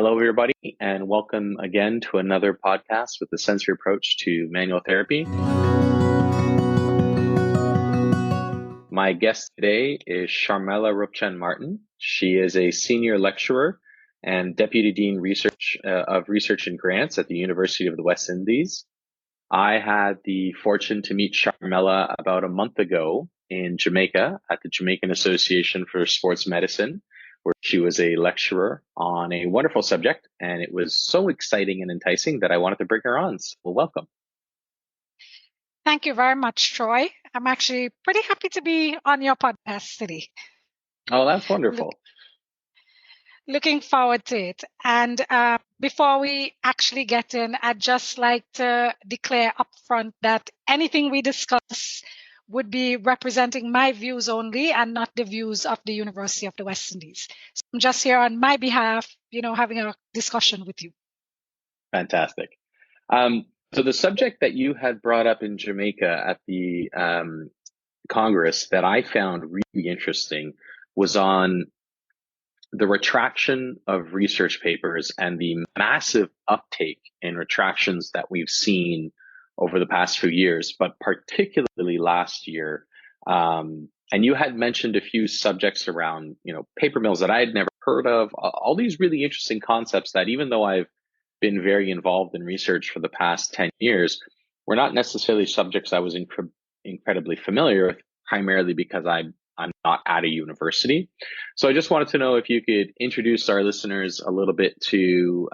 Hello, everybody, and welcome again to another podcast with the sensory approach to manual therapy. My guest today is Sharmella Roopchand Martin. She is a senior lecturer and deputy dean of research and grants at the University of the West Indies. I had the fortune to meet Sharmella about a month ago in Jamaica at the Jamaican Association for Sports Medicine, where she was a lecturer on a wonderful subject, and it was so exciting and enticing that I wanted to bring her on. So welcome. Thank you very much, Troy. I'm actually pretty happy to be on your podcast today. Oh, that's wonderful. Looking forward to it. And before we actually get in, I'd just like to declare upfront that anything we discuss would be representing my views only and not the views of the University of the West Indies. So I'm just here on my behalf, having a discussion with you. Fantastic. So the subject that you had brought up in Jamaica at the Congress that I found really interesting was on the retraction of research papers and the massive uptake in retractions that we've seen over the past few years, but particularly last year. And you had mentioned a few subjects around, paper mills that I had never heard of, all these really interesting concepts that even though I've been very involved in research for the past 10 years, were not necessarily subjects I was incredibly familiar with, primarily because I'm not at a university. So I just wanted to know if you could introduce our listeners a little bit to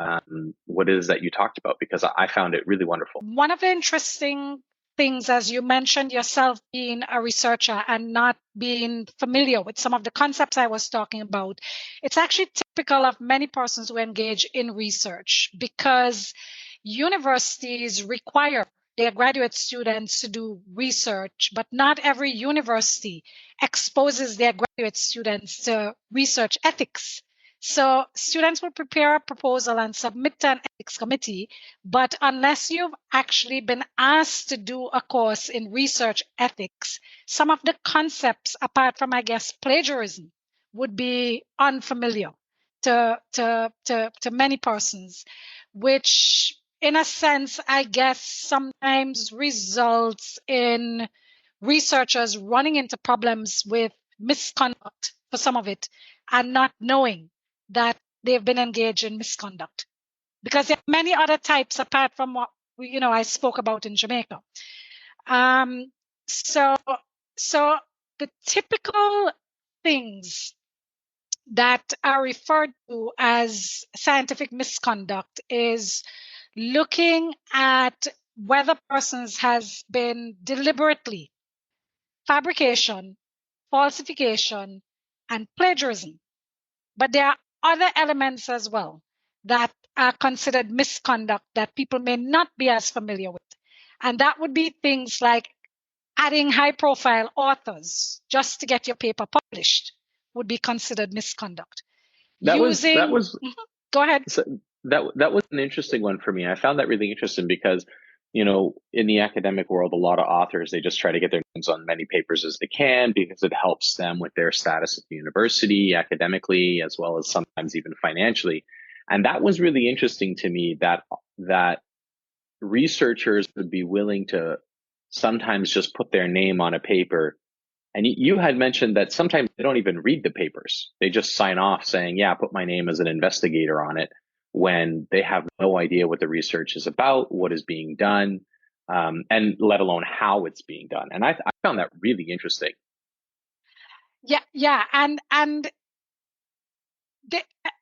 what it is that you talked about, because I found it really wonderful. One of the interesting things, as you mentioned yourself, being a researcher and not being familiar with some of the concepts I was talking about, it's actually typical of many persons who engage in research because universities require their graduate students to do research, but not every university exposes their graduate students to research ethics. So students will prepare a proposal and submit to an ethics committee, but unless you've actually been asked to do a course in research ethics, some of the concepts, apart from, I guess, plagiarism, would be unfamiliar to many persons, which in a sense, I guess, sometimes results in researchers running into problems with misconduct for some of it and not knowing that they've been engaged in misconduct. Because there are many other types apart from what I spoke about in Jamaica. So the typical things that are referred to as scientific misconduct is looking at whether persons has been deliberately fabrication, falsification, and plagiarism. But there are other elements as well that are considered misconduct that people may not be as familiar with. And that would be things like adding high-profile authors just to get your paper published would be considered misconduct. That was Go ahead. So that was an interesting one for me. I found that really interesting because, in the academic world, a lot of authors, they just try to get their names on many papers as they can because it helps them with their status at the university, academically, as well as sometimes even financially. And that was really interesting to me that researchers would be willing to sometimes just put their name on a paper. And you had mentioned that sometimes they don't even read the papers. They just sign off saying, yeah, put my name as an investigator on it, when they have no idea what the research is about, what is being done, and let alone how it's being done. And I found that really interesting. Yeah. And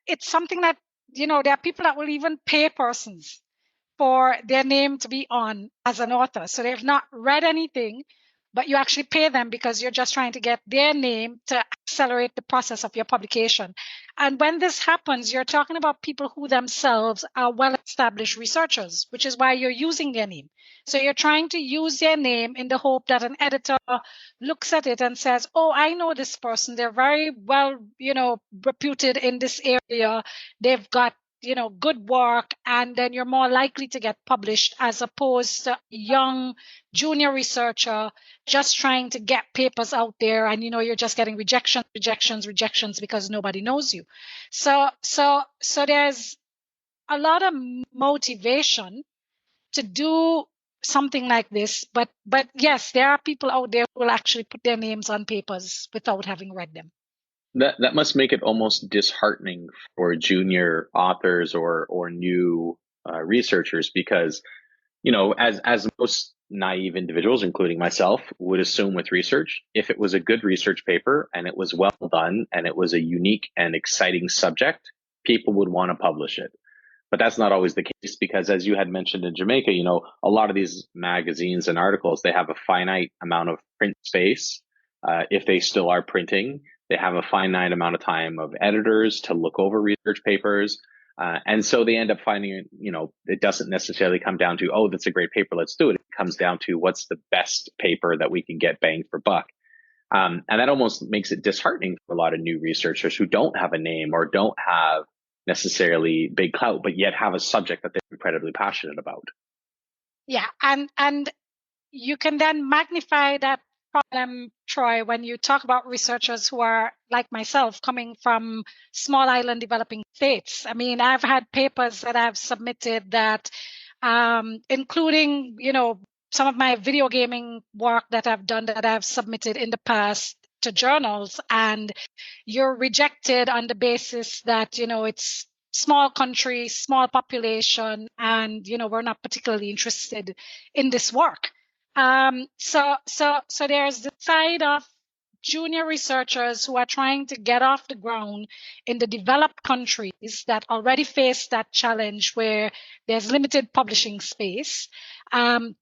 it's something that, there are people that will even pay persons for their name to be on as an author. So they've not read anything, but you actually pay them because you're just trying to get their name to accelerate the process of your publication. And when this happens, you're talking about people who themselves are well-established researchers, which is why you're using their name. So you're trying to use their name in the hope that an editor looks at it and says, oh, I know this person. They're very well, reputed in this area. They've got good work, and then you're more likely to get published as opposed to a young junior researcher just trying to get papers out there, and you're just getting rejections because nobody knows you. So there's a lot of motivation to do something like this. But yes, there are people out there who will actually put their names on papers without having read them. That must make it almost disheartening for junior authors or new researchers, because as most naive individuals, including myself, would assume with research, if it was a good research paper and it was well done and it was a unique and exciting subject, people would want to publish it. But that's not always the case, because as you had mentioned in Jamaica, a lot of these magazines and articles, they have a finite amount of print space. If they still are printing, they have a finite amount of time of editors to look over research papers. And so they end up finding, it doesn't necessarily come down to, oh, that's a great paper, let's do it. It comes down to what's the best paper that we can get bang for buck. And that almost makes it disheartening for a lot of new researchers who don't have a name or don't have necessarily big clout, but yet have a subject that they're incredibly passionate about. Yeah, and you can then magnify that problem, Troy, when you talk about researchers who are like myself, coming from small island developing states. I mean, I've had papers that I've submitted that, including, some of my video gaming work that I've done that I've submitted in the past to journals, and you're rejected on the basis that, it's small country, small population, and, we're not particularly interested in this work. So there's the side of junior researchers who are trying to get off the ground in the developed countries that already face that challenge where there's limited publishing space,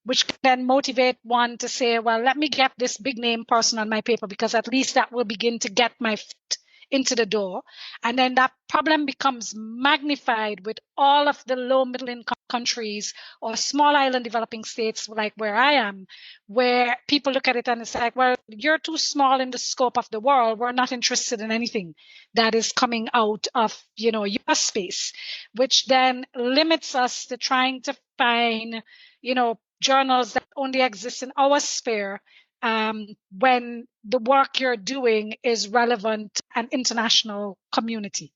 which can then motivate one to say, well, let me get this big name person on my paper because at least that will begin to get my foot into the door. And then that problem becomes magnified with all of the low middle income countries or small island developing states like where I am, where people look at it and it's like, well, you're too small in the scope of the world. We're not interested in anything that is coming out of, your space, which then limits us to trying to find, journals that only exist in our sphere, when the work you're doing is relevant to an international community.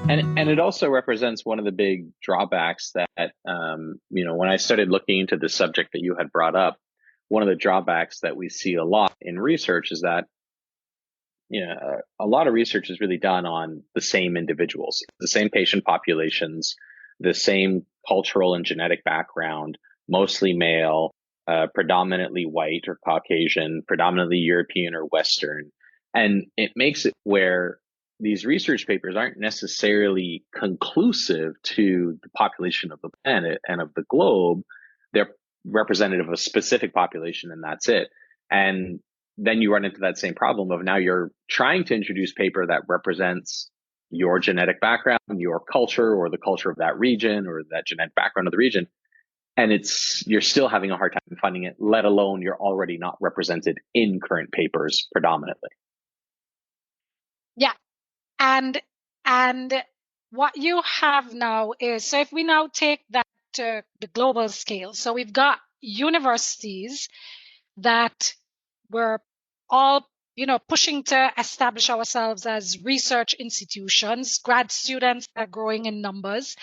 And it also represents one of the big drawbacks that, when I started looking into the subject that you had brought up, one of the drawbacks that we see a lot in research is that, a lot of research is really done on the same individuals, the same patient populations, the same cultural and genetic background, mostly male, predominantly white or Caucasian, predominantly European or Western. And it makes it where these research papers aren't necessarily conclusive to the population of the planet and of the globe. They're representative of a specific population, and that's it. And then you run into that same problem of now you're trying to introduce paper that represents your genetic background, your culture, or the culture of that region, or that genetic background of the region. And you're still having a hard time finding it, let alone you're already not represented in current papers predominantly. Yeah. And what you have now is, so if we now take that to the global scale, so we've got universities that we're all, pushing to establish ourselves as research institutions. Grad students are growing in numbers.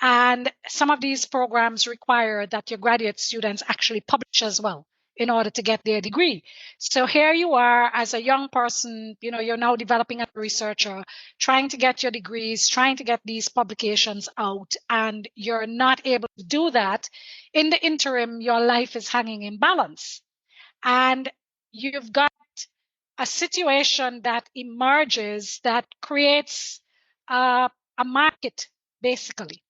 And some of these programs require that your graduate students actually publish as well in order to get their degree. So here you are as a young person, you're now developing as a researcher, trying to get your degrees, trying to get these publications out, and you're not able to do that. In the interim, your life is hanging in balance. And you've got a situation that emerges that creates a market, basically,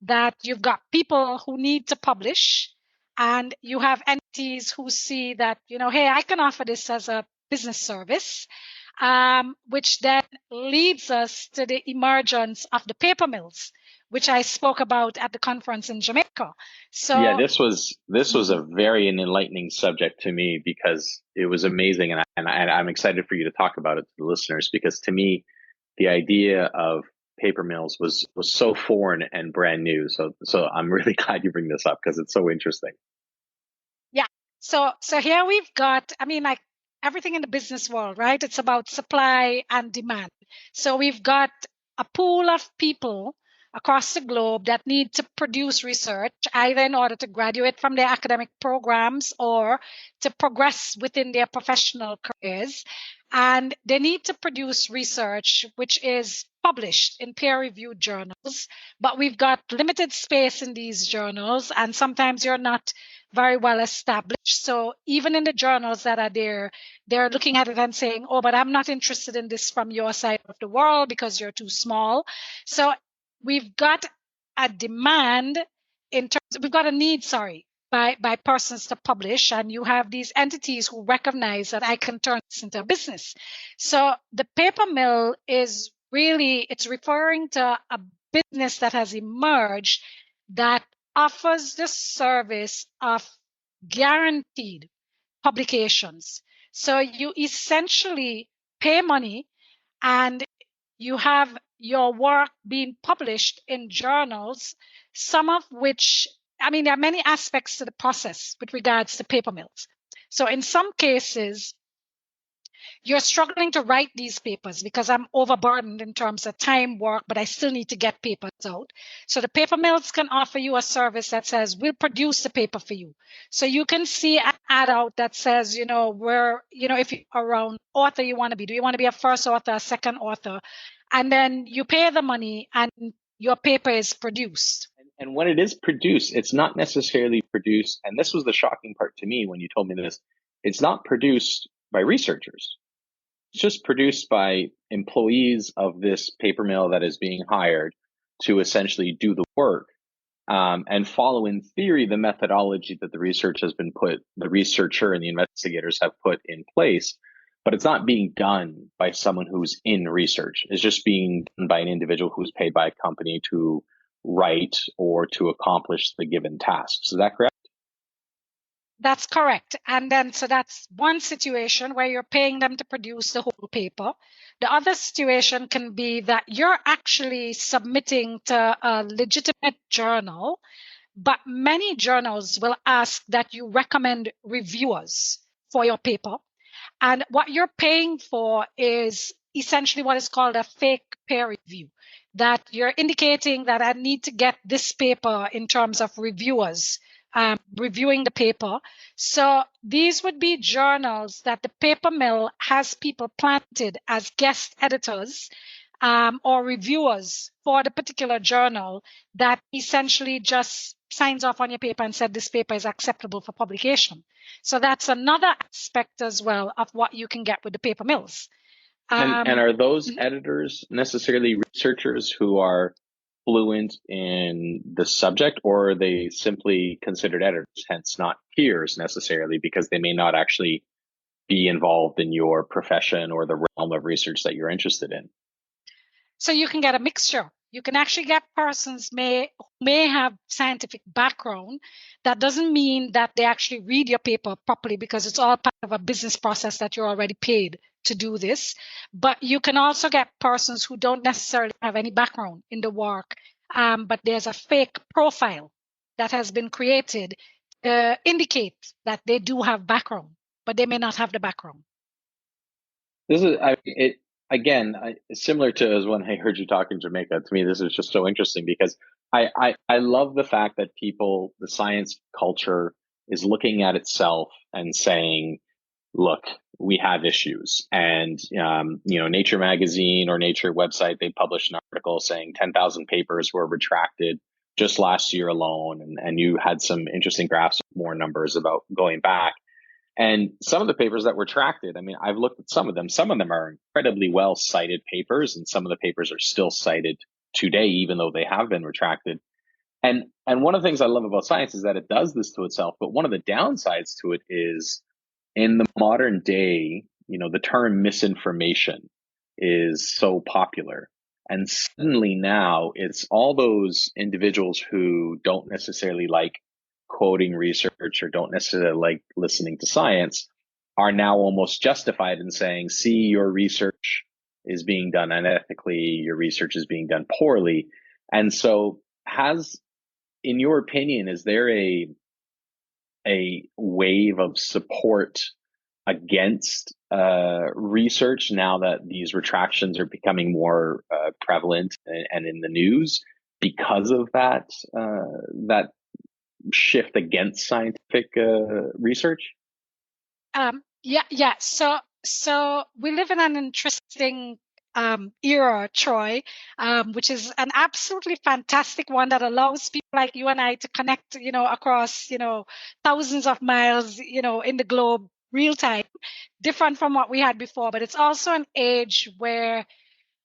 that you've got people who need to publish, and you have entities who see that, hey, I can offer this as a business service, which then leads us to the emergence of the paper mills, which I spoke about at the conference in Jamaica. So yeah, this was a very enlightening subject to me, because it was amazing, and I'm excited for you to talk about it to the listeners, because to me, the idea of paper mills was so foreign and brand new. So I'm really glad you bring this up, because it's so interesting. yeah, so here we've got, I mean, like, everything in the business world, right? It's about supply and demand. So we've got a pool of people across the globe that need to produce research, either in order to graduate from their academic programs or to progress within their professional careers. And they need to produce research which is published in peer-reviewed journals. But we've got limited space in these journals, and sometimes you're not very well established. So even in the journals that are there, they're looking at it and saying, oh, but I'm not interested in this from your side of the world because you're too small. So we've got a demand we've got a need, by persons to publish, and you have these entities who recognize that I can turn this into a business. So the paper mill is really, it's referring to a business that has emerged that offers the service of guaranteed publications. So you essentially pay money and you have your work being published in journals, some of which, I mean, there are many aspects to the process with regards to paper mills. So in some cases, you're struggling to write these papers because I'm overburdened in terms of time, work, but I still need to get papers out. So the paper mills can offer you a service that says, we'll produce the paper for you. So you can see an ad out that says, if you're around author you want to be, do you want to be a first author, a second author? And then you pay the money and your paper is produced. And when it is produced, it's not necessarily produced. And this was the shocking part to me when you told me this. It's not produced by researchers. It's just produced by employees of this paper mill that is being hired to essentially do the work and follow, in theory, the methodology that the researcher and the investigators have put in place. But it's not being done by someone who's in research. It's just being done by an individual who's paid by a company to write or to accomplish the given tasks. Is that correct? That's correct. And then, so that's one situation where you're paying them to produce the whole paper. The other situation can be that you're actually submitting to a legitimate journal, but many journals will ask that you recommend reviewers for your paper. And what you're paying for is essentially what is called a fake peer review, that you're indicating that I need to get this paper in terms of reviewers reviewing the paper. So these would be journals that the paper mill has people planted as guest editors or reviewers for the particular journal that essentially just signs off on your paper and said this paper is acceptable for publication. So that's another aspect as well of what you can get with the paper mills. And are those editors necessarily researchers who are fluent in the subject, or are they simply considered editors, hence not peers necessarily, because they may not actually be involved in your profession or the realm of research that you're interested in? So you can get a mixture. You can actually get persons may have scientific background. That doesn't mean that they actually read your paper properly, because it's all part of a business process that you're already paid to do this. But you can also get persons who don't necessarily have any background in the work, but there's a fake profile that has been created to indicate that they do have background, but they may not have the background. This is similar to as when I heard you talk in Jamaica. To me, this is just so interesting because I love the fact that the science culture is looking at itself and saying, look, we have issues. And, Nature magazine or Nature website, they published an article saying 10,000 papers were retracted just last year alone. And you had some interesting graphs, more numbers about going back. And some of the papers that were retracted, I mean, I've looked at some of them. Some of them are incredibly well cited papers, and some of the papers are still cited today, even though they have been retracted. And one of the things I love about science is that it does this to itself. But one of the downsides to it is, in the modern day, the term misinformation is so popular. And suddenly now it's all those individuals who don't necessarily like quoting research or don't necessarily like listening to science are now almost justified in saying, see, your research is being done unethically, your research is being done poorly. And so in your opinion, is there a wave of support against research now that these retractions are becoming more prevalent and in the news because of that shift against scientific research? Yeah. So we live in an interesting era, Troy, which is an absolutely fantastic one that allows people like you and I to connect, across, thousands of miles, in the globe, real time, different from what we had before. But it's also an age where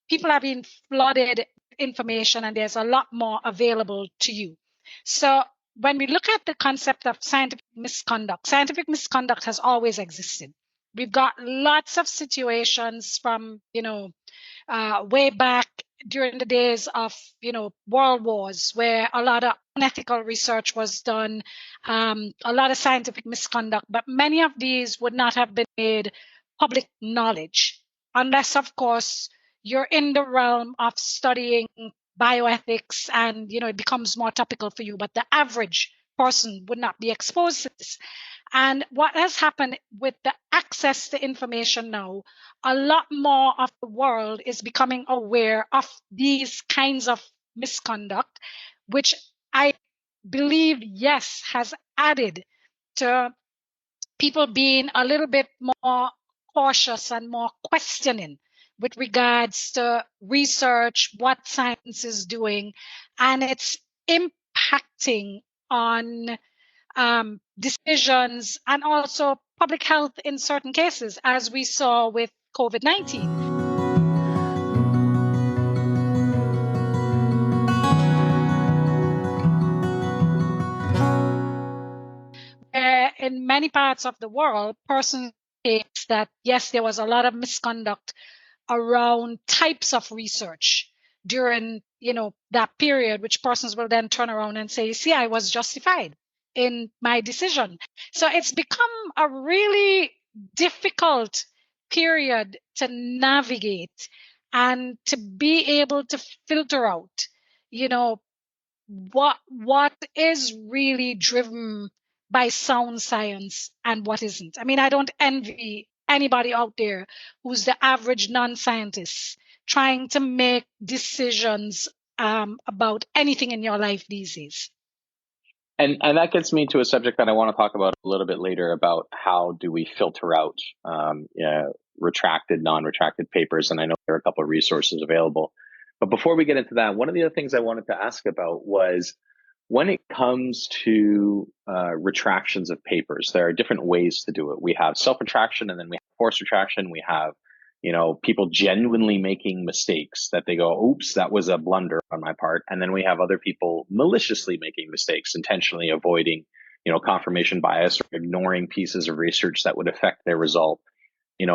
people are being flooded with information and there's a lot more available to you. So when we look at the concept of scientific misconduct has always existed. We've got lots of situations from, way back during the days of, world wars, where a lot of unethical research was done, a lot of scientific misconduct, but many of these would not have been made public knowledge unless, of course, you're in the realm of studying bioethics and, it becomes more topical for you, but the average person would not be exposed to this. And what has happened with the access to information now, a lot more of the world is becoming aware of these kinds of misconduct, which I believe, yes, has added to people being a little bit more cautious and more questioning with regards to research, what science is doing, and it's impacting on decisions and also public health in certain cases, as we saw with COVID-19. In many parts of the world, persons states that yes, there was a lot of misconduct around types of research during, that period, which persons will then turn around and say, see, I was justified in my decision. So it's become a really difficult period to navigate and to be able to filter out, what is really driven by sound science and what isn't. I mean, I don't envy anybody out there who's the average non-scientist trying to make decisions about anything in your life these days. And that gets me to a subject that I want to talk about a little bit later about how do we filter out retracted, non-retracted papers. And I know there are a couple of resources available. But before we get into that, one of the other things I wanted to ask about was when it comes to retractions of papers, there are different ways to do it. We have self-retraction and then we have forced retraction. We have people genuinely making mistakes that they go, oops, that was a blunder on my part. And then we have other people maliciously making mistakes, intentionally avoiding, confirmation bias or ignoring pieces of research that would affect their result.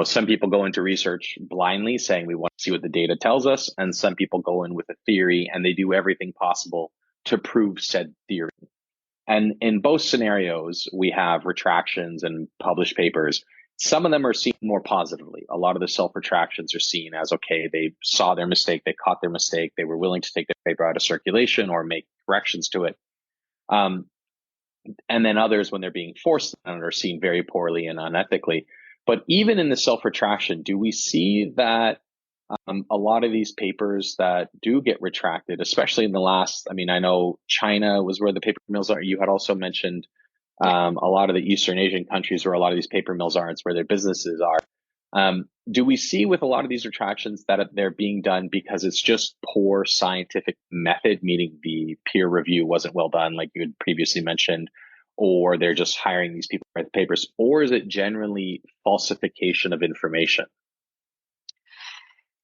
Some people go into research blindly saying we want to see what the data tells us. And some people go in with a theory and they do everything possible to prove said theory. And in both scenarios, we have retractions and published papers. Some of them are seen more positively. A lot of the self-retractions are seen as, okay, they saw their mistake, they caught their mistake, they were willing to take their paper out of circulation or make corrections to it. And then others, when they're being forced on it, are seen very poorly and unethically. But even in the self-retraction, do we see that a lot of these papers that do get retracted, especially in the last, I know China was where the paper mills are. You had also mentioned a lot of the Eastern Asian countries where a lot of these paper mills are, it's where their businesses are. Do we see with a lot of these retractions that they're being done because it's just poor scientific method, meaning the peer review wasn't well done, like you had previously mentioned, or they're just hiring these people to write the papers, or is it generally falsification of information?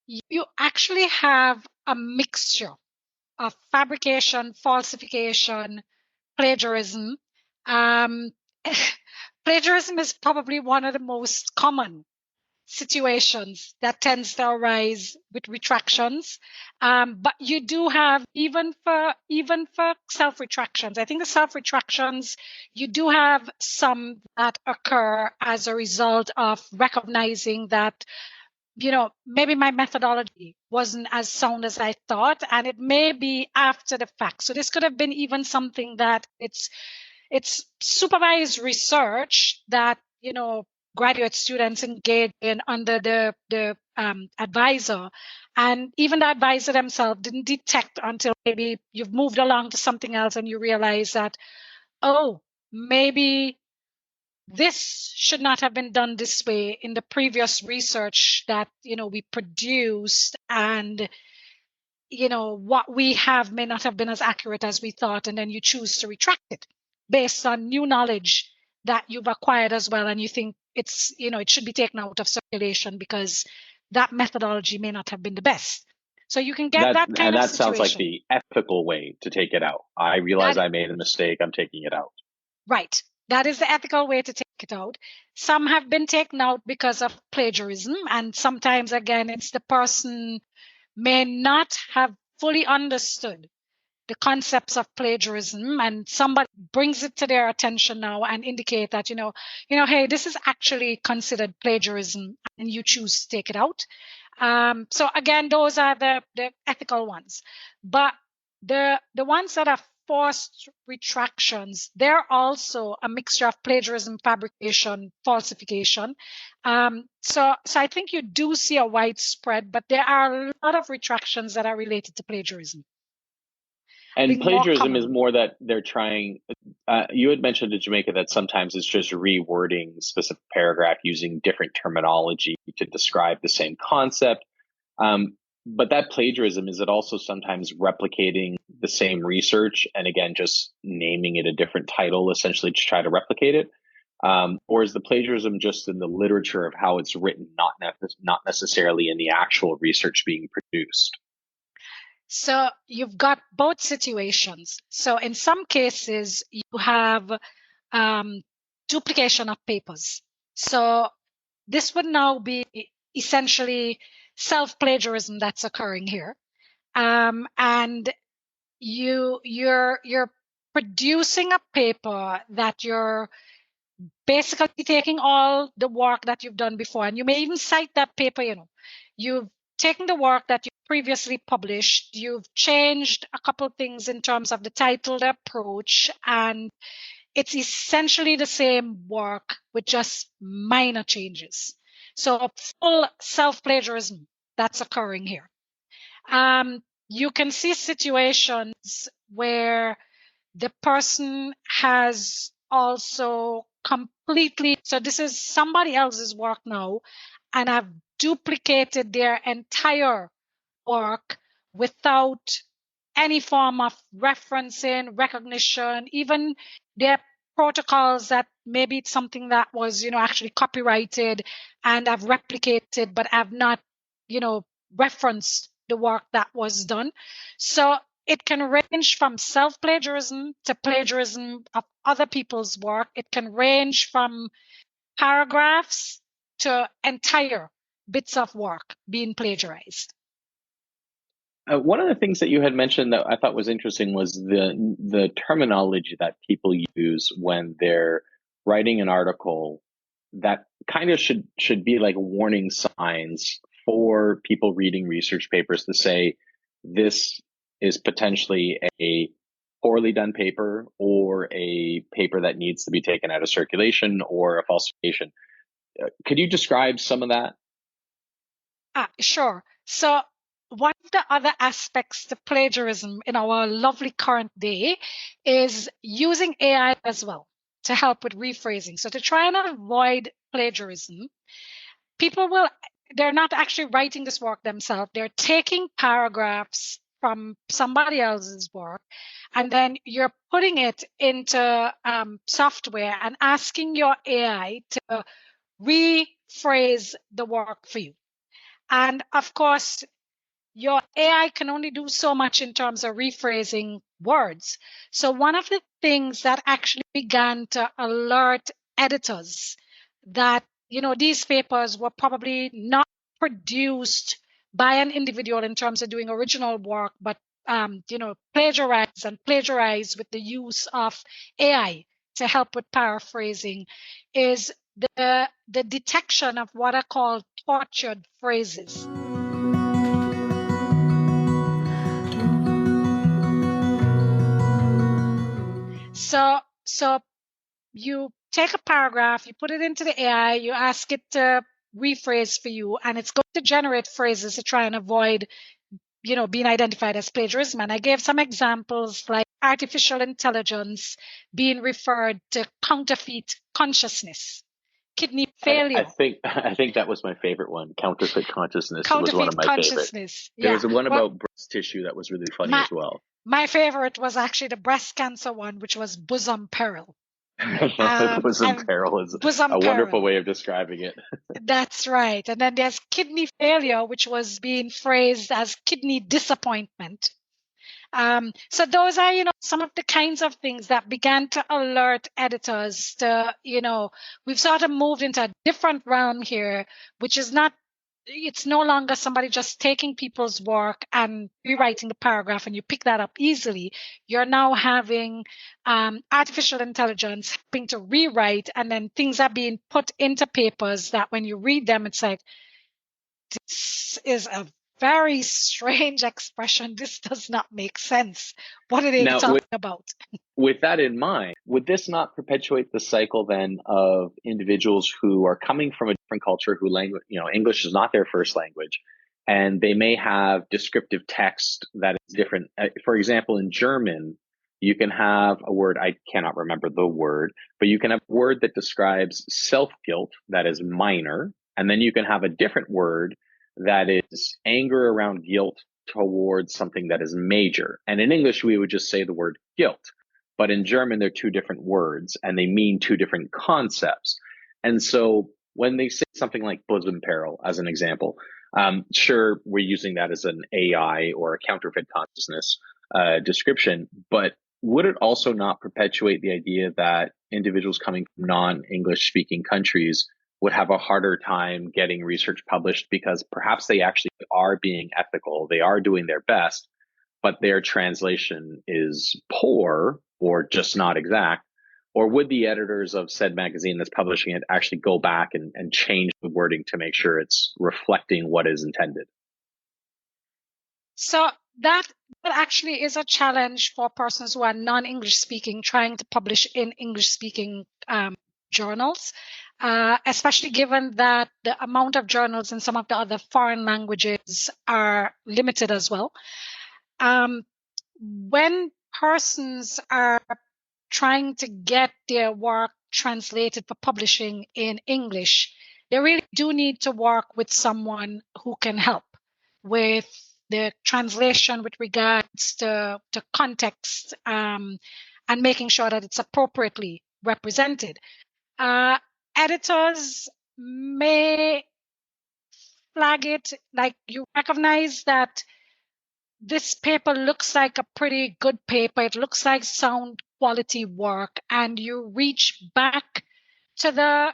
You actually have a mixture of fabrication, falsification, plagiarism. Plagiarism is probably one of the most common situations that tends to arise with retractions. But you do have, even for self-retractions, I think the self-retractions, you do have some that occur as a result of recognizing that, maybe my methodology wasn't as sound as I thought, and it may be after the fact. So this could have been even something that it's supervised research that, graduate students engage in under the advisor, and even the advisor themselves didn't detect until maybe you've moved along to something else and you realize that, oh, maybe this should not have been done this way in the previous research that we produced, and what we have may not have been as accurate as we thought, and then you choose to retract it based on new knowledge that you've acquired as well, and you think it's it should be taken out of circulation because that methodology may not have been the best. So you can get that kind of that situation. Sounds like the ethical way to take it out. I realize I made a mistake, I'm taking it out. Right. That is the ethical way to take it out. Some have been taken out because of plagiarism, and sometimes again it's the person may not have fully understood the concepts of plagiarism, and somebody brings it to their attention now and indicate that hey, this is actually considered plagiarism, and you choose to take it out. So again, those are the ethical ones. But the ones that are forced retractions, they're also a mixture of plagiarism, fabrication, falsification. So I think you do see a widespread, but there are a lot of retractions that are related to plagiarism. And plagiarism is more that they're trying, you had mentioned in Jamaica that sometimes it's just rewording specific paragraph using different terminology to describe the same concept. But that plagiarism, is it also sometimes replicating the same research and again, just naming it a different title essentially to try to replicate it? Or is the plagiarism just in the literature of how it's written, not necessarily in the actual research being produced? So you've got both situations. So in some cases, you have duplication of papers. So this would now be essentially self-plagiarism that's occurring here. And you're producing a paper that you're basically taking all the work that you've done before, and you may even cite that paper. You've taken the work that you previously published, you've changed a couple of things in terms of the title, the approach, and it's essentially the same work with just minor changes. So full self-plagiarism that's occurring here. You can see situations where the person has also completely, so this is somebody else's work now, and I've duplicated their entire work without any form of referencing, recognition, even their protocols that maybe it's something that was, actually copyrighted and I've replicated, but I've not, referenced the work that was done. So it can range from self-plagiarism to plagiarism of other people's work. It can range from paragraphs to entire bits of work being plagiarized. One of the things that you had mentioned that I thought was interesting was the terminology that people use when they're writing an article that kind of should be like warning signs for people reading research papers to say this is potentially a poorly done paper or a paper that needs to be taken out of circulation or a falsification. Could you describe some of that? Sure. So one of the other aspects to plagiarism in our lovely current day is using AI as well to help with rephrasing. So to try and avoid plagiarism, they're not actually writing this work themselves. They're taking paragraphs from somebody else's work, and then you're putting it into software and asking your AI to rephrase the work for you. And of course, your AI can only do so much in terms of rephrasing words. So one of the things that actually began to alert editors that, these papers were probably not produced by an individual in terms of doing original work, but, plagiarized with the use of AI to help with paraphrasing, is the detection of what are called tortured phrases. So you take a paragraph, you put it into the AI, you ask it to rephrase for you, and it's going to generate phrases to try and avoid, being identified as plagiarism. And I gave some examples like artificial intelligence being referred to counterfeit consciousness, kidney failure. I think that was my favorite one. Counterfeit consciousness was one of Counterfeit my favorite. consciousness. There Yeah. was one about breast tissue that was really funny as well. My favorite was actually the breast cancer one, which was bosom peril. Bosom peril is a wonderful way of describing it. That's right. And then there's kidney failure, which was being phrased as kidney disappointment. So those are, some of the kinds of things that began to alert editors to, we've sort of moved into a different realm here, which is it's no longer somebody just taking people's work and rewriting the paragraph and you pick that up easily. You're now having artificial intelligence helping to rewrite, and then things are being put into papers that when you read them, it's like, this is a very strange expression. This does not make sense. What are they talking about? With that in mind, would this not perpetuate the cycle then of individuals who are coming from a different culture, who English is not their first language, and they may have descriptive text that is different? For example, in German, you can have a word, I cannot remember the word, but you can have a word that describes self-guilt that is minor, and then you can have a different word that is anger around guilt towards something that is major. And in English, we would just say the word guilt. But in German, they're two different words and they mean two different concepts. And so when they say something like bosom peril, as an example, sure, we're using that as an AI or a counterfeit consciousness description, but would it also not perpetuate the idea that individuals coming from non-English speaking countries would have a harder time getting research published because perhaps they actually are being ethical, they are doing their best, but their translation is poor or just not exact? Or would the editors of said magazine that's publishing it actually go back and change the wording to make sure it's reflecting what is intended? So that actually is a challenge for persons who are non-English speaking trying to publish in English speaking journals, especially given that the amount of journals in some of the other foreign languages are limited as well. When persons are trying to get their work translated for publishing in English, they really do need to work with someone who can help with the translation with regards to context and making sure that it's appropriately represented. Editors may flag it, like you recognize that this paper looks like a pretty good paper. It looks like sound quality work. And you reach back to the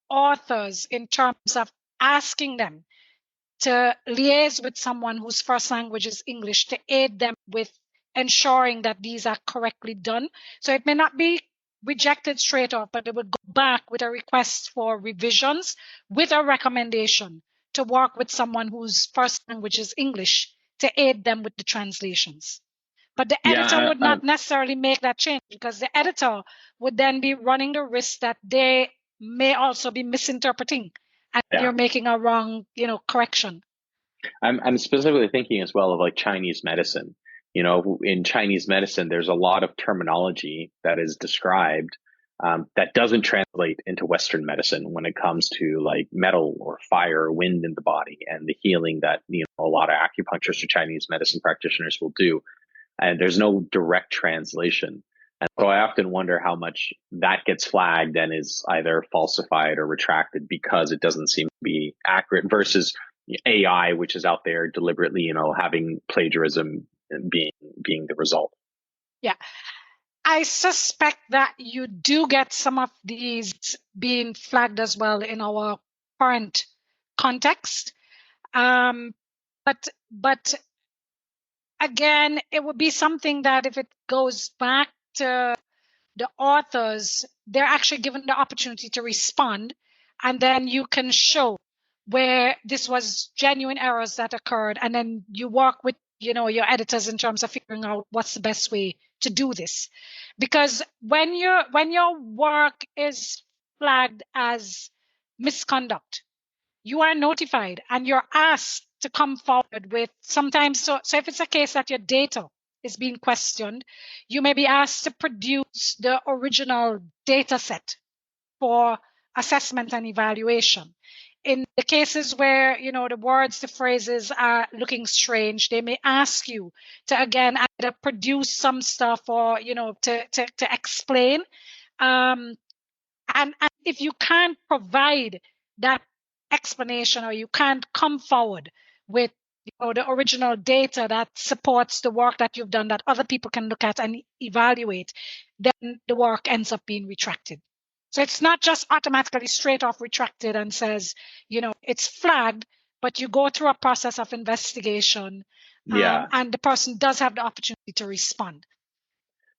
authors in terms of asking them to liaise with someone whose first language is English to aid them with ensuring that these are correctly done. So it may not be rejected straight off, but it would go back with a request for revisions with a recommendation to work with someone whose first language is English to aid them with the translations. But the editor would not necessarily make that change, because the editor would then be running the risk that they may also be misinterpreting and you're making a wrong, correction. I'm specifically thinking as well of like Chinese medicine. In Chinese medicine, there's a lot of terminology that is described that doesn't translate into Western medicine when it comes to like metal or fire or wind in the body and the healing that a lot of acupuncturists or Chinese medicine practitioners will do. And there's no direct translation. And so I often wonder how much that gets flagged and is either falsified or retracted because it doesn't seem to be accurate versus AI, which is out there deliberately, having plagiarism being the result. Yeah. I suspect that you do get some of these being flagged as well in our current context. But again, it would be something that if it goes back to the authors, they're actually given the opportunity to respond, and then you can show where this was genuine errors that occurred, and then you work with your editors in terms of figuring out what's the best way to do this. Because when your work is flagged as misconduct, you are notified and you're asked to come forward with sometimes. So if it's a case that your data is being questioned, you may be asked to produce the original data set for assessment and evaluation. In the cases where, the words, the phrases are looking strange, they may ask you to, again, either produce some stuff or, to explain. And if you can't provide that explanation, or you can't come forward with the original data that supports the work that you've done that other people can look at and evaluate, then the work ends up being retracted. So it's not just automatically straight off retracted and says, it's flagged, but you go through a process of investigation, and the person does have the opportunity to respond.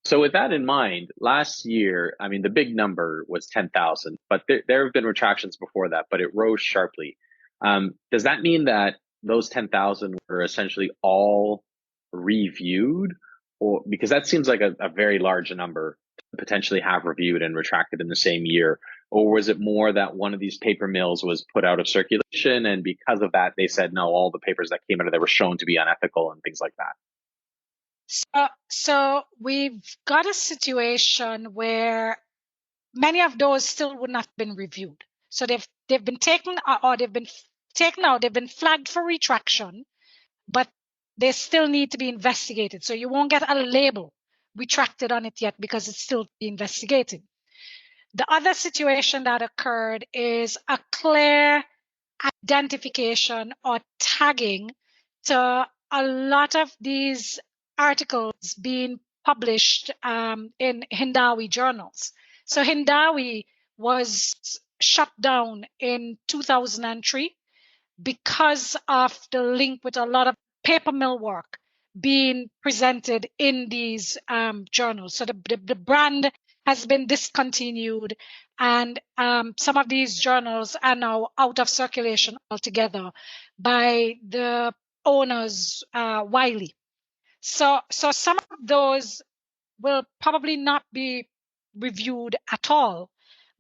So with that in mind, last year, I mean, the big number was 10,000, but there have been retractions before that, but it rose sharply. Does that mean that those 10,000 were essentially all reviewed? Or because that seems like a very large number to potentially have reviewed and retracted in the same year. Or was it more that one of these paper mills was put out of circulation, and because of that, they said, no, all the papers that came out of there were shown to be unethical and things like that? So we've got a situation where many of those still would not have been reviewed. So they've been taken, or they've been taken out, they've been flagged for retraction, but they still need to be investigated. So you won't get a label retracted on it yet because it's still being investigated. The other situation that occurred is a clear identification or tagging to a lot of these articles being published in Hindawi journals. So Hindawi was shut down in 2003 because of the link with a lot of paper mill work being presented in these journals. So the brand has been discontinued, and some of these journals are now out of circulation altogether by the owners, Wiley. So some of those will probably not be reviewed at all.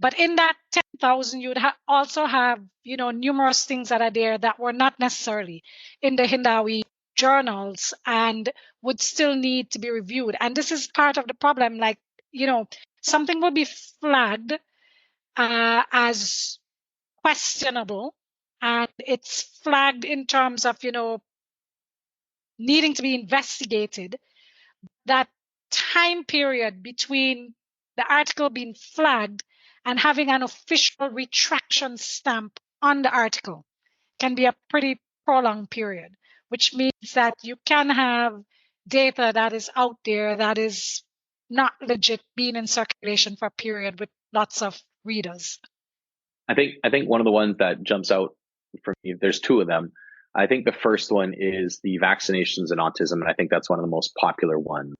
But in that 10,000, you'd also have, numerous things that are there that were not necessarily in the Hindawi journals and would still need to be reviewed. And this is part of the problem. Like, something will be flagged as questionable, and it's flagged in terms of, needing to be investigated. That time period between the article being flagged and having an official retraction stamp on the article can be a pretty prolonged period, which means that you can have data that is out there that is not legit being in circulation for a period with lots of readers. I think one of the ones that jumps out for me, there's two of them. I think the first one is the vaccinations and autism, and I think that's one of the most popular ones.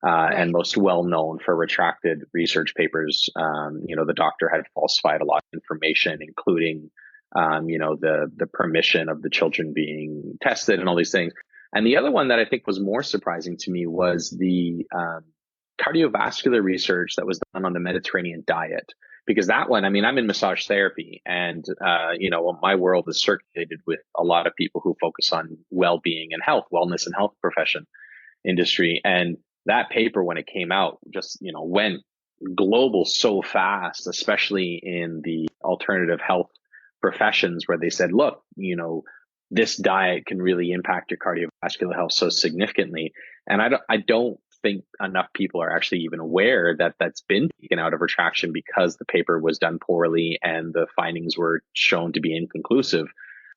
Right. And most well known for retracted research papers. The doctor had falsified a lot of information, including, the permission of the children being tested and all these things. And the other one that I think was more surprising to me was the cardiovascular research that was done on the Mediterranean diet. Because that one, I mean, I'm in massage therapy, and, my world is circulated with a lot of people who focus on well-being and health, wellness and health profession industry. And that paper, when it came out, just, went global so fast, especially in the alternative health professions, where they said, look, this diet can really impact your cardiovascular health so significantly. And I don't think enough people are actually even aware that that's been taken out of retraction because the paper was done poorly and the findings were shown to be inconclusive.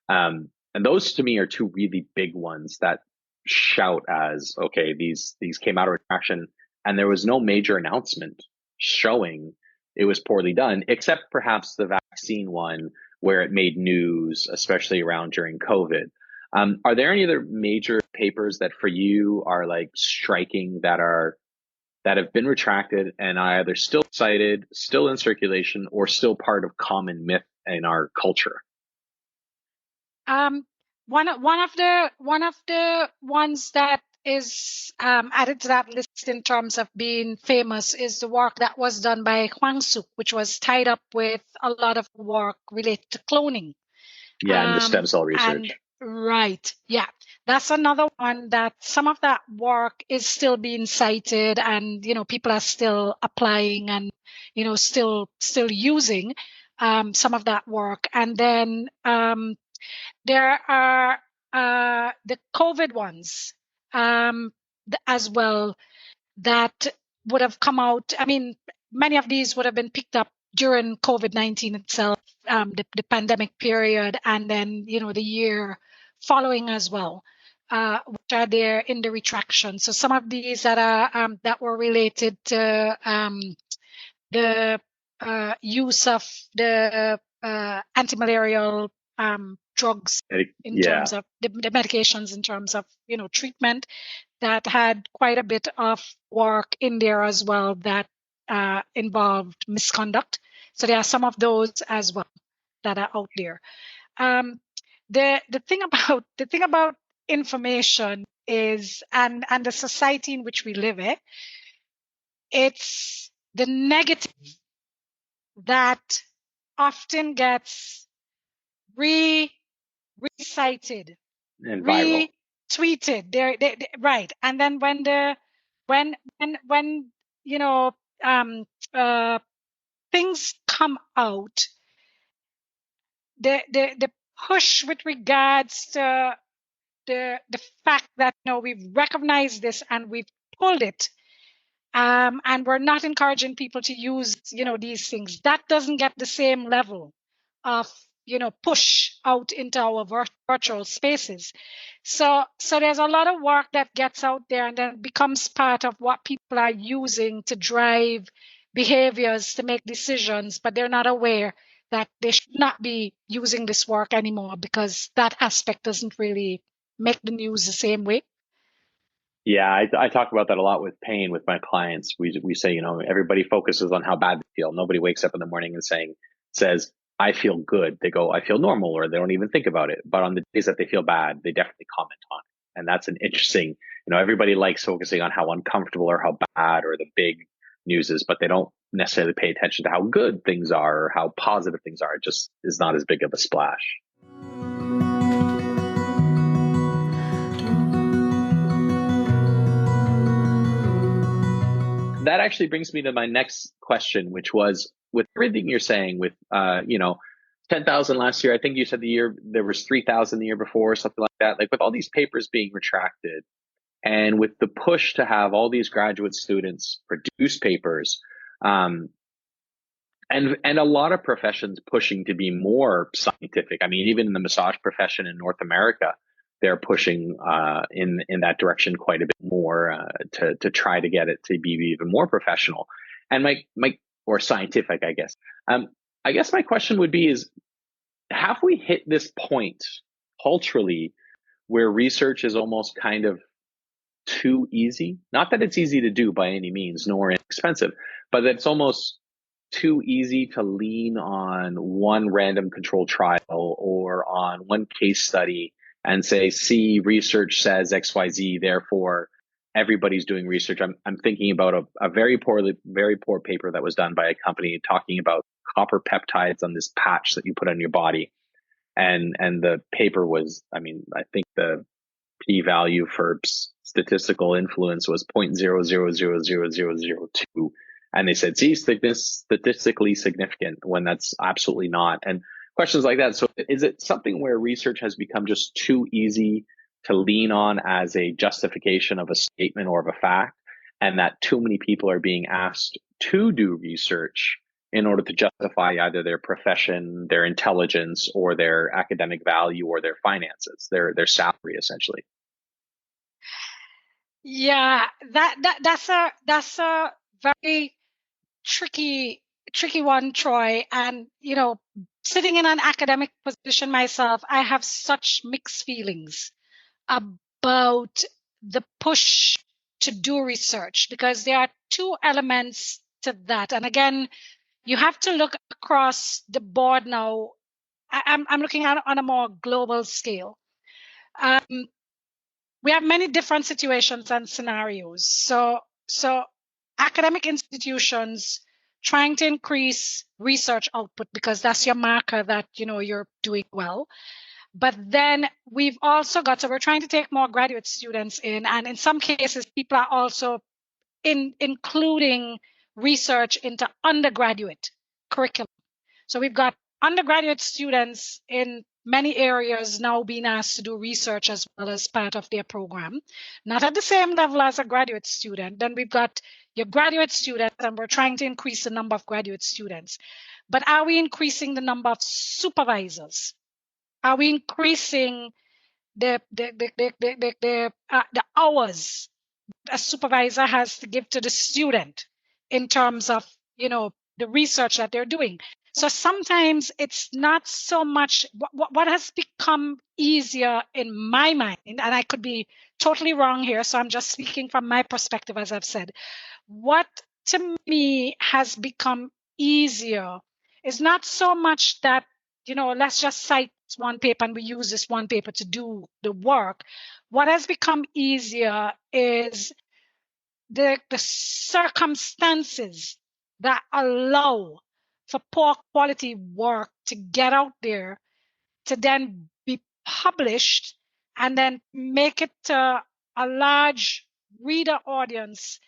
And those to me are two really big ones that shout as, okay, these came out of retraction, and there was no major announcement showing it was poorly done, except perhaps the vaccine one where it made news, especially around during COVID. Are there any other major papers that for you are like striking that have been retracted and are either still cited, still in circulation, or still part of common myth in our culture? one of the ones that is added to that list in terms of being famous is the work that was done by Huang Suk, which was tied up with a lot of work related to cloning. Yeah, and the stem cell And research. right, yeah, that's another one that some of that work is still being cited, and people are still applying and still using some of that work. And then there are the COVID ones as well that would have come out. I mean, many of these would have been picked up during COVID-19 itself, the pandemic period, and then the year following as well, which are there in the retraction. So some of these that are that were related to the use of the anti-malarial drugs in terms of the medications, in terms of treatment, that had quite a bit of work in there as well that involved misconduct. So there are some of those as well that are out there. The thing about information is, and the society in which we live in, it's the negative that often gets recited, and viral. retweeted. Right. And then when things come out, the push with regards to the fact that we've recognized this and we've pulled it, and we're not encouraging people to use these things, that doesn't get the same level of push out into our virtual spaces. So there's a lot of work that gets out there and then becomes part of what people are using to drive behaviors, to make decisions, but they're not aware that they should not be using this work anymore because that aspect doesn't really make the news the same way. Yeah, I talk about that a lot with pain with my clients. We say, everybody focuses on how bad they feel. Nobody wakes up in the morning and says, I feel good. They go, I feel normal, or they don't even think about it. But on the days that they feel bad, they definitely comment on it. And that's an interesting, everybody likes focusing on how uncomfortable or how bad or the big news is, but they don't necessarily pay attention to how good things are or how positive things are. It just is not as big of a splash. That actually brings me to my next question, which was, with everything you're saying, with 10,000 last year, I think you said the year there was 3,000 the year before, something like that. Like, with all these papers being retracted, and with the push to have all these graduate students produce papers, and a lot of professions pushing to be more scientific. I mean, even in the massage profession in North America, they're pushing in that direction quite a bit more to try to get it to be even more professional and my or scientific, I guess. I guess my question would be is, have we hit this point culturally where research is almost kind of too easy? Not that it's easy to do by any means, nor inexpensive, but that it's almost too easy to lean on one random controlled trial or on one case study and say, see, research says XYZ, therefore everybody's doing research. I'm thinking about a very poor paper that was done by a company talking about copper peptides on this patch that you put on your body. And the paper was, I think the p-value for statistical influence was 0.000002. And they said, see, statistically significant, when that's absolutely not. And questions like that. So is it something where research has become just too easy to lean on as a justification of a statement or of a fact, and that too many people are being asked to do research in order to justify either their profession, their intelligence, or their academic value, or their finances, their salary, essentially? Yeah, that's a very tricky one, Troy. And sitting in an academic position myself, I have such mixed feelings about the push to do research, because there are two elements to that. And again, you have to look across the board now. I'm looking at it on a more global scale. We have many different situations and scenarios. So academic institutions trying to increase research output because that's your marker that you're doing well. But then we've also got, so we're trying to take more graduate students in, and in some cases people are also including research into undergraduate curriculum. So we've got undergraduate students in many areas now being asked to do research as well as part of their program, not at the same level as a graduate student. Then we've got your graduate students, and we're trying to increase the number of graduate students. But are we increasing the number of supervisors? Are we increasing the hours a supervisor has to give to the student in terms of the research that they're doing? So sometimes it's not so much what has become easier in my mind, and I could be totally wrong here, so I'm just speaking from my perspective. As I've said, what to me has become easier is not so much that let's just cite one paper and we use this one paper to do the work. What has become easier is the circumstances that allow for poor quality work to get out there, to then be published, and then make it to a large reader audience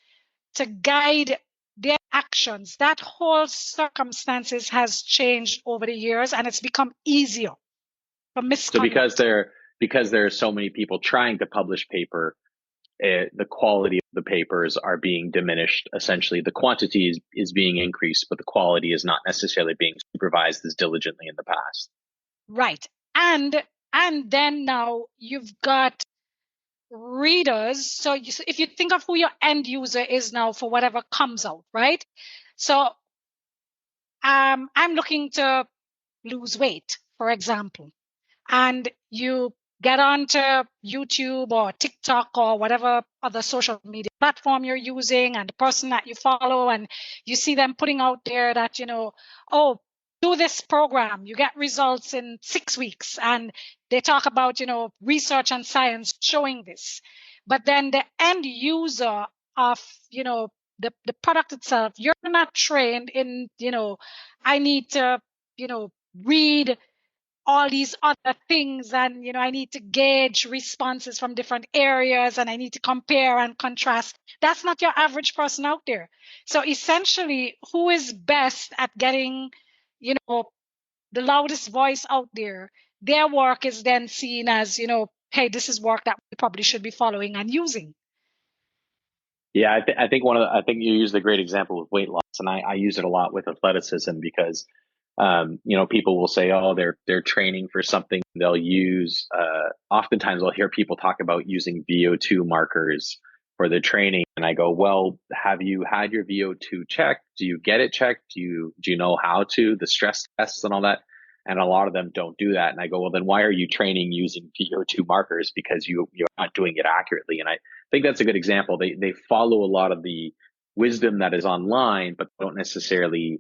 to guide their actions. That whole circumstances has changed over the years, and it's become easier for misconduct. So because there are so many people trying to publish paper, the quality of the papers are being diminished. Essentially, the quantity is being increased, but the quality is not necessarily being supervised as diligently in the past. Right. And then now you've got readers. So if you think of who your end user is now for whatever comes out, right? So I'm looking to lose weight, for example, and you get onto YouTube or TikTok or whatever other social media platform you're using, and the person that you follow, and you see them putting out there that, oh, do this program, you get results in 6 weeks. And they talk about, research and science showing this. But then the end user of, the product itself, you're not trained in, I need to, read all these other things, and I need to gauge responses from different areas, and I need to compare and contrast. That's not your average person out there. So essentially, who is best at getting the loudest voice out there, their work is then seen as, hey, this is work that we probably should be following and using. Yeah, I think I think you used a great example with weight loss, and I use it a lot with athleticism because people will say, oh, they're training for something. They'll use, oftentimes I'll hear people talk about using VO2 markers for the training. And I go, well, have you had your VO2 checked? Do you get it checked? Do you know how to, the stress tests and all that? And a lot of them don't do that. And I go, well, then why are you training using VO2 markers? Because you're not doing it accurately. And I think that's a good example. They follow a lot of the wisdom that is online, but don't necessarily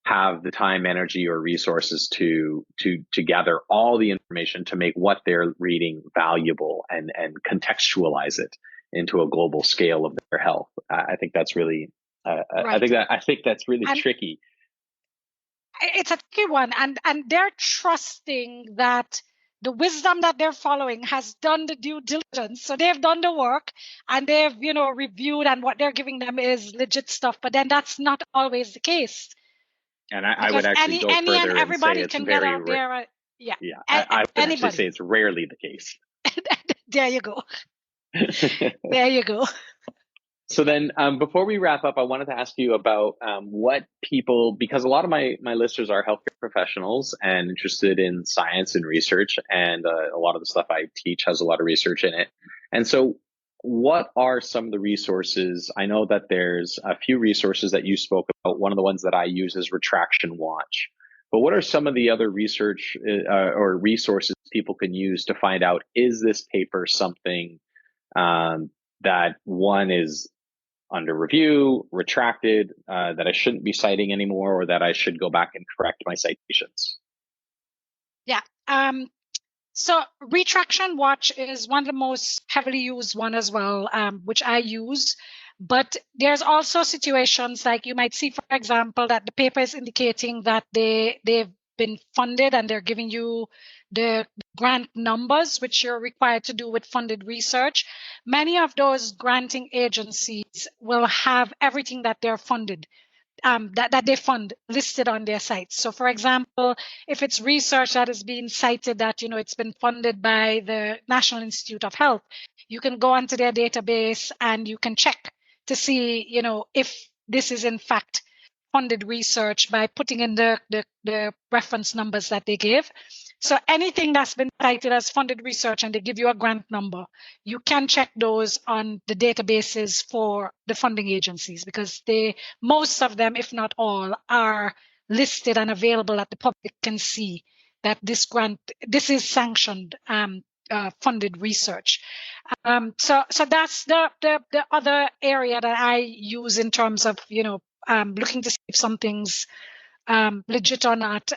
have the time, energy, or resources to gather all the information to make what they're reading valuable and contextualize it into a global scale of their health. I think that's really, Right. I think that's really tricky. It's a tricky one, and they're trusting that the wisdom that they're following has done the due diligence. So they've done the work, and they've reviewed, and what they're giving them is legit stuff. But then that's not always the case. And I would actually go further and say it's can very get out there. Yeah, I would actually say it's rarely the case. There you go. There you go. So then, before we wrap up, I wanted to ask you about what people, because a lot of my listeners are healthcare professionals and interested in science and research, and a lot of the stuff I teach has a lot of research in it. And so, what are some of the resources? I know that there's a few resources that you spoke about. One of the ones that I use is Retraction Watch. But what are some of the other research or resources people can use to find out, is this paper something that one is under review, retracted, that I shouldn't be citing anymore, or that I should go back and correct my citations? Yeah. So retraction watch is one of the most heavily used one as well, which I use. But there's also situations like you might see, for example, that the paper is indicating that they've been funded and they're giving you the grant numbers, which you're required to do with funded research. Many of those granting agencies will have everything that they're funded that they fund listed on their sites. So, for example, if it's research that is being cited that, it's been funded by the National Institute of Health, you can go onto their database and you can check to see, if this is in fact funded research by putting in the reference numbers that they give. So anything that's been cited as funded research and they give you a grant number, you can check those on the databases for the funding agencies because most of them, if not all, are listed and available that the public can see that this is sanctioned funded research. So that's the other area that I use in terms of looking to see if something's legit or not,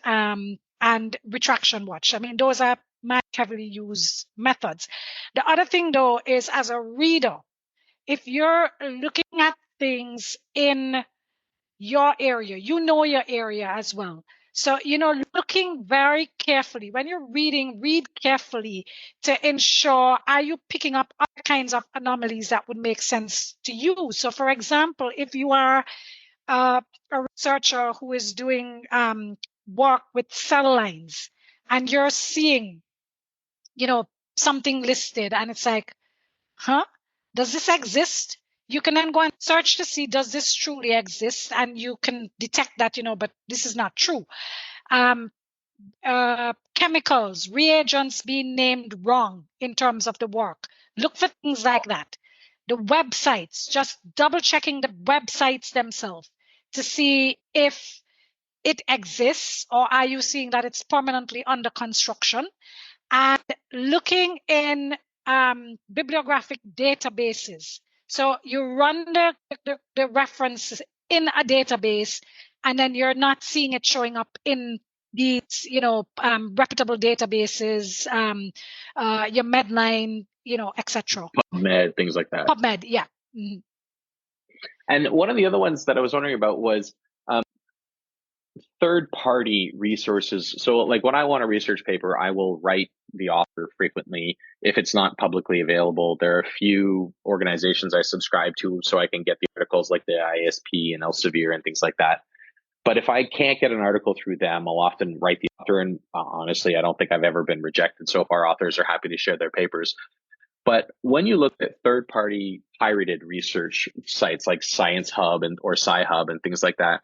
and retraction watch. I mean, those are my heavily used methods. The other thing, though, is as a reader, if you're looking at things in your area, your area as well. So, looking very carefully when you're reading, read carefully to ensure, are you picking up other kinds of anomalies that would make sense to you? So, for example, if you are a researcher who is doing work with cell lines and you're seeing, something listed and it's like, huh? Does this exist? You can then go and search to see, does this truly exist? And you can detect that, but this is not true. Chemicals, reagents being named wrong in terms of the work. Look for things like that. The websites, just double checking the websites themselves to see if it exists or are you seeing that it's permanently under construction, and looking in bibliographic databases. So you run the references in a database, and then you're not seeing it showing up in these, reputable databases, your Medline, etc. PubMed, things like that. PubMed, yeah. Mm-hmm. And one of the other ones that I was wondering about was third-party resources. So like when I want a research paper, I will write the author frequently. If it's not publicly available, there are a few organizations I subscribe to so I can get the articles like the ISP and Elsevier and things like that. But if I can't get an article through them, I'll often write the author. And honestly, I don't think I've ever been rejected so far. Authors are happy to share their papers. But when you look at third-party pirated research sites like Science Hub or Sci-Hub and things like that,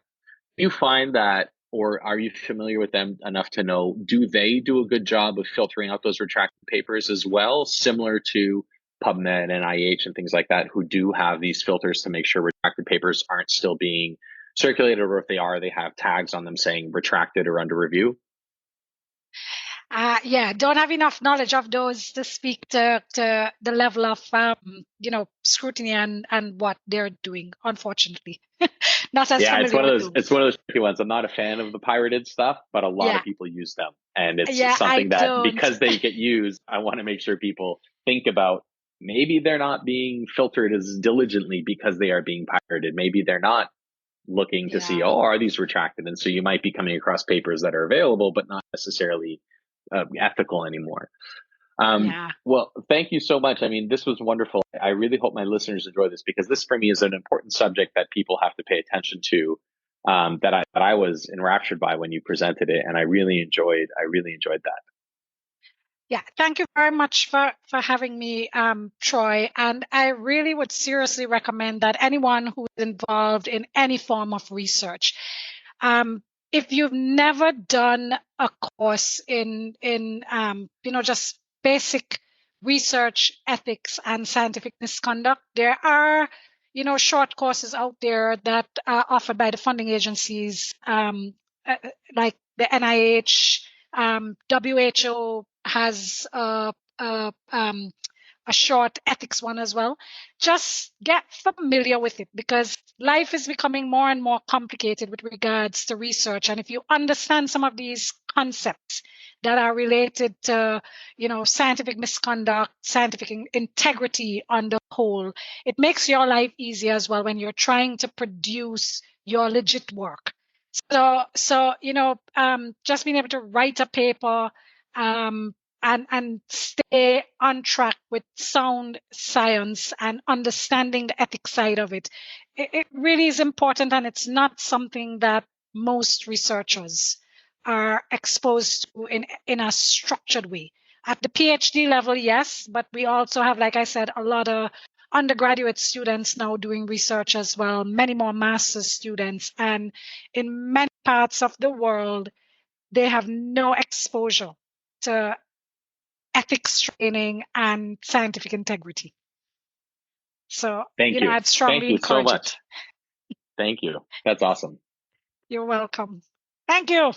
do you find that, or are you familiar with them enough to know, do they do a good job of filtering out those retracted papers as well, similar to PubMed and IH and things like that, who do have these filters to make sure retracted papers aren't still being circulated, or if they are, they have tags on them saying retracted or under review? Don't have enough knowledge of those to speak to the level of scrutiny and what they're doing, unfortunately. Not as yeah, familiar it's one of those tricky ones. I'm not a fan of the pirated stuff, but a lot of people use them, and it's something that because they get used, I want to make sure people think about, maybe they're not being filtered as diligently because they are being pirated. Maybe they're not looking to see, are these retracted? And so you might be coming across papers that are available, but not necessarily ethical anymore. Well, thank you so much. I mean, this was wonderful. I really hope my listeners enjoy this, because this for me is an important subject that people have to pay attention to, that I was enraptured by when you presented it. And I really enjoyed that. Yeah, thank you very much for having me, Troy. And I really would seriously recommend that anyone who is involved in any form of research, if you've never done a course in just basic research ethics and scientific misconduct, there are short courses out there that are offered by the funding agencies, like the NIH. WHO has a short ethics one as well. Just get familiar with it, because life is becoming more and more complicated with regards to research. And if you understand some of these concepts that are related to, scientific misconduct, scientific integrity on the whole. It makes your life easier as well when you're trying to produce your legit work. So just being able to write a paper, and stay on track with sound science and understanding the ethics side of it. It really is important, and it's not something that most researchers are exposed to in a structured way. At the PhD level, yes, but we also have, like I said, a lot of undergraduate students now doing research as well, many more master's students, and in many parts of the world, they have no exposure to ethics training and scientific integrity. So, Thank you. I'd strongly Thank you so encourage much. it. Thank you. That's awesome. You're welcome. Thank you.